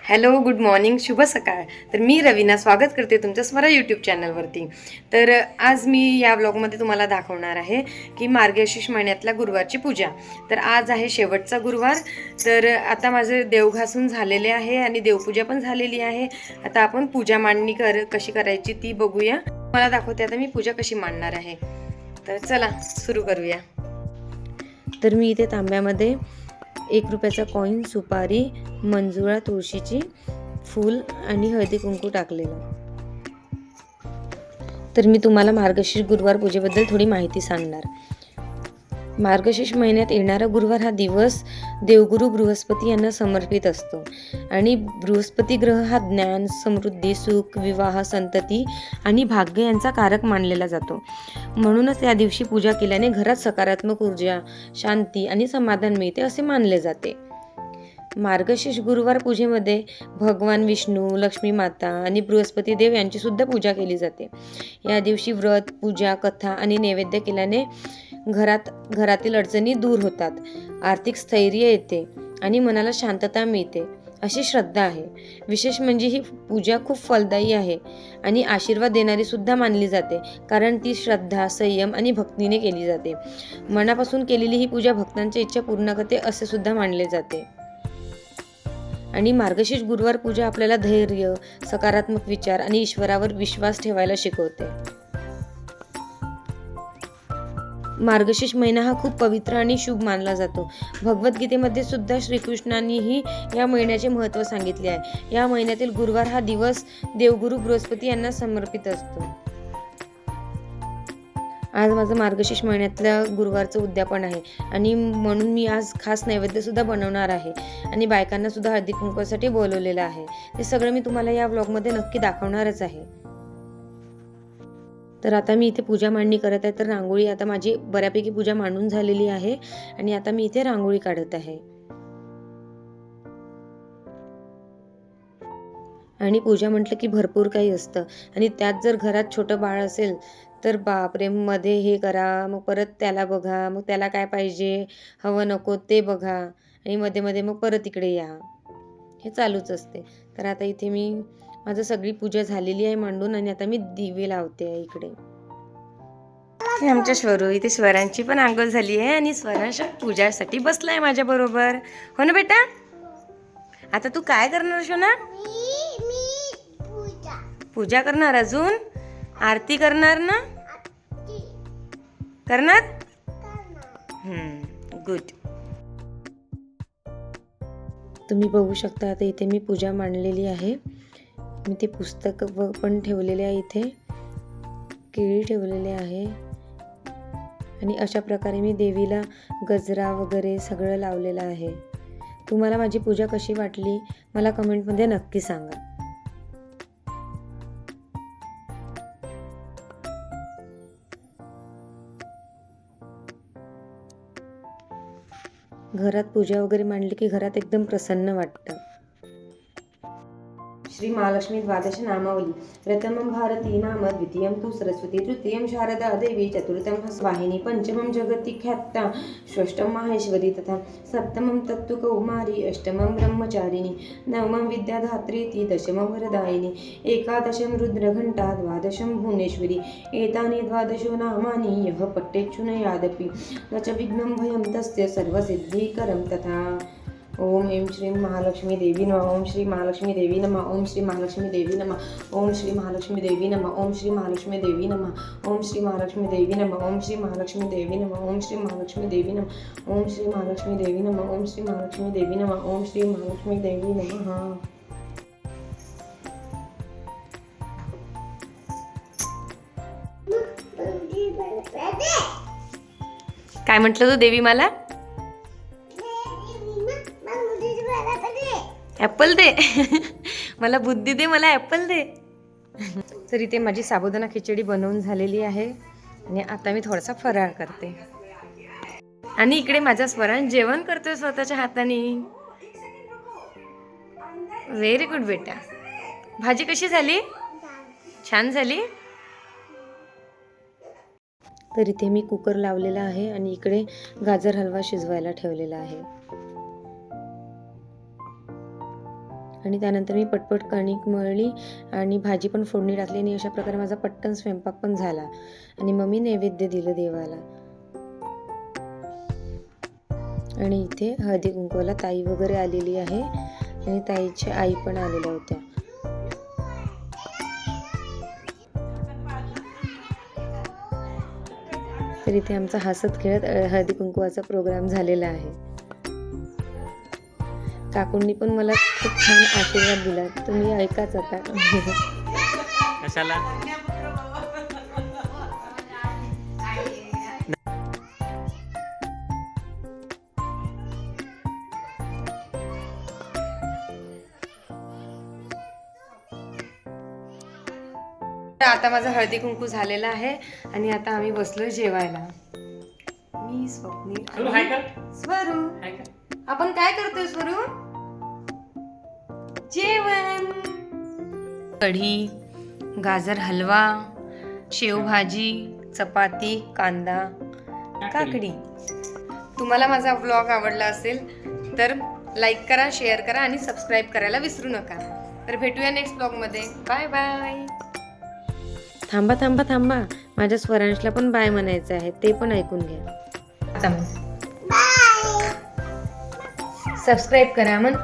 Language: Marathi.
हॅलो, गुड मॉर्निंग, शुभ सकाळ. तर मी रवीना स्वागत करते तुमच्या स्वरा यूट्यूब चॅनलवरती. तर आज मी या व्लॉगमध्ये तुम्हाला दाखवणार आहे की मार्गशीर्ष महिन्यातल्या गुरुवारची पूजा. तर आज आहे शेवटचा गुरुवार. तर आता माझे देव घासून झालेले आहे आणि देवपूजा पण झालेली आहे. आता आपण पूजा मांडणी कशी करायची ती बघूया. मला दाखवते आता मी पूजा कशी मांडणार आहे. तर चला सुरू करूया. तर मी इथे तांब्यामध्ये 1 रुपयाचा कॉईन, सुपारी, मंजुळा, तुळशीची फूल आणि हळदी कुंकू टाकलेलं. तर मी तुम्हाला मार्गशीर्ष गुरुवार पूजेबद्दल थोडी माहिती सांगणार. मार्गशीर्ष महिन्यात येणारा गुरुवार हा दिवस देवगुरु बृहस्पती यांना समर्पित असतो आणि बृहस्पती ग्रह हा ज्ञान, समृद्धी, सुख, विवाह, संतती आणि भाग्य यांचा कारक मानलेला जातो. म्हणूनच या दिवशी पूजा केल्याने घरात सकारात्मक ऊर्जा, शांती आणि समाधान मिळते असे मानले जाते. मार्गशीर्ष गुरुवार पूजेमध्ये भगवान विष्णू, लक्ष्मी माता आणि बृहस्पती देव यांची सुद्धा पूजा केली जाते. या दिवशी व्रत, पूजा, कथा आणि नैवेद्य केल्याने घरातील अडचणी दूर होतात, आर्थिक स्थैर्य येते आणि मनाला शांतता मिळते अशी श्रद्धा आहे. विशेष म्हणजे ही पूजा खूप फलदायी आहे आणि आशीर्वाद देणारी सुद्धा मानली जाते, कारण ती श्रद्धा, संयम आणि भक्तीने केली जाते. मनापासून केलेली ही पूजा भक्तांच्या इच्छा पूर्ण करते असे सुद्धा मानले जाते. आणि मार्गशीर्ष गुरुवार पूजा आपल्याला धैर्य, सकारात्मक विचार आणि ईश्वरावर विश्वास ठेवायला शिकवते. मार्गशीर्ष महिना हा खूप पवित्र आणि शुभ मानला जातो. भगवद्गीतेमध्ये सुद्धा श्रीकृष्णांनीही या महिन्याचे महत्त्व सांगितले आहे. या महिन्यातील गुरुवार हा दिवस देवगुरु बृहस्पती यांना समर्पित असतो. आज माझं मार्गशीर्ष महिन्यातल्या गुरुवारचं उद्यापन आहे आणि म्हणून मी आज खास नैवेद्य सुद्धा बनवणार आहे आणि बायकांना सुद्धा हळदी कुंकवासाठी बोलवलेलं आहे. ते सगळं मी तुम्हाला या व्लॉगमध्ये नक्की दाखवणारच आहे. तर आता मी इथे पूजा मांडणी करत आहे. तर रांगोळी आता माझी बऱ्यापैकी पूजा मांडून झालेली आहे आणि आता मी इथे रांगोळी काढत आहे. आणि पूजा म्हटलं की भरपूर काही असतं आणि त्यात जर घरात छोटं बाळ असेल तर बापरे, मध्ये हे करा, मग परत त्याला बघा, मग त्याला काय पाहिजे, हवं नको ते बघा आणि मध्ये मध्ये मग परत इकडे या, हे चालूच असते. तर आता इथे मी माझं सगळी पूजा झालेली आहे मांडून आणि आता मी दिवे लावते आहे इकडे. आमच्या स्वरू इथे स्वरांची पण आंघोळ झाली आहे आणि स्वरांच्या पूजासाठी बसलाय माझ्या बरोबर. हो ना बेटा? आता तू काय करणार शोना? पूजा करणार, अजून आरती करणार ना? करणार? गुड. तुम्ही बघू शकता आता इथे मी पूजा मांडलेली आहे. मी ते पुस्तक पण ठेवलेले आहे, इथे केळी ठेवलेले आहे आणि अशा प्रकारे मी देवीला गजरा वगैरे सगळं लावलेलं आहे. तुम्हाला माझी पूजा कशी वाटली मला कमेंटमध्ये नक्की सांगा. घरात पूजा वगैरे मांडली की घरात एकदम प्रसन्न वाटतं. श्री महालक्ष्मी द्वादश नामावली. प्रथमं भारती नाम, द्वितीयं तु सरस्वती, तृतीयं शारदा देवी, चतुर्थं वाहिनी, पंचमं जगति ख्याता, षष्ठं माहेश्वरी तथा सप्तमं तत्तु कौमारी, अष्टमं ब्रह्मचारिणी, नवमं विद्याधात्री, दशमं वरदायिनी, एकादशं रुद्रघंटा, द्वादशं भुवनेश्वरी. एतानि द्वादशो नामानि यः पठ्येच्छुनयादपि न च विघ्नं भयं तस्य सर्वसिद्धिकरं तथा. ओम ऐं श्री महालक्ष्मी देवी नमः. ओम श्री महालक्ष्मी देवी नमः. ओम श्री महालक्ष्मी देवी नमः. ओम श्री महालक्ष्मी देवी नमः. ओम श्री महालक्ष्मी देवी नमः. ओम श्री महालक्ष्मी देवी नमः. ओम श्री महालक्ष्मी देवी नमः. ओम श्री महालक्ष्मी देवी नमः. ओम श्री महालक्ष्मी देवी नमः. ओम श्री महालक्ष्मी देवी नमः. ओम श्री महालक्ष्मी देवी नमः. काय म्हटलं तू देवी मला? ॲपल दे. मला बुद्धी दे, मला ॲपल दे. तर इथे माझी साबुदाणा खिचडी बनवून झालेली आहे आणि आता मी थोडासा फराळ करते आणि इकडे माझा स्वरान जेवण करतोय स्वतःच्या हाताने. व्हेरी गुड बेटा. भाजी कशी झाली? छान झाली. तर इथे मी कुकर लावलेला आहे आणि इकडे गाजर हलवा शिजवायला ठेवलेला आहे. आणि त्यानंतर मी पटपट कणिक मळली आणि भाजी पण फोडणी टाकली आणि अशा प्रकारे माझा पटकन स्वयंपाक पण झाला. आणि मग मी नैवेद्य दिलं देवाला. आणि इथे हळदी कुंकवाला ताई वगैरे आलेली आहे आणि ताईची आई पण आलेल्या होत्या. तर इथे आमचा हसत खेळत हळदी कुंकवाचा प्रोग्राम झालेला आहे. काकूंनी पण मला खूप छान आशीर्वाद दिला. तुम्ही ऐकाच आता. कशाला? आता माझा हळदी कुंकू झालेला आहे आणि आता आम्ही बसलो जेवायला. मी स्वप्नील स्वरू. आपण काय करतोय स्वरू? जेवण. कढी, गाजर हलवा, शेवभाजी, चपाती, कांदा, काकडी. तुम्हाला माझा व्लॉग आवडला असेल तर लाईक करा, शेअर करा आणि सबस्क्राईब करायला विसरू नका. तर भेटूया नेक्स्ट ब्लॉगमध्ये. Bye bye. थांबा थांबा थांबा, माझ्या स्वरांशला पण बाय म्हणायचं आहे, ते पण ऐकून घ्या. सबस्क्राईब करा म्हण.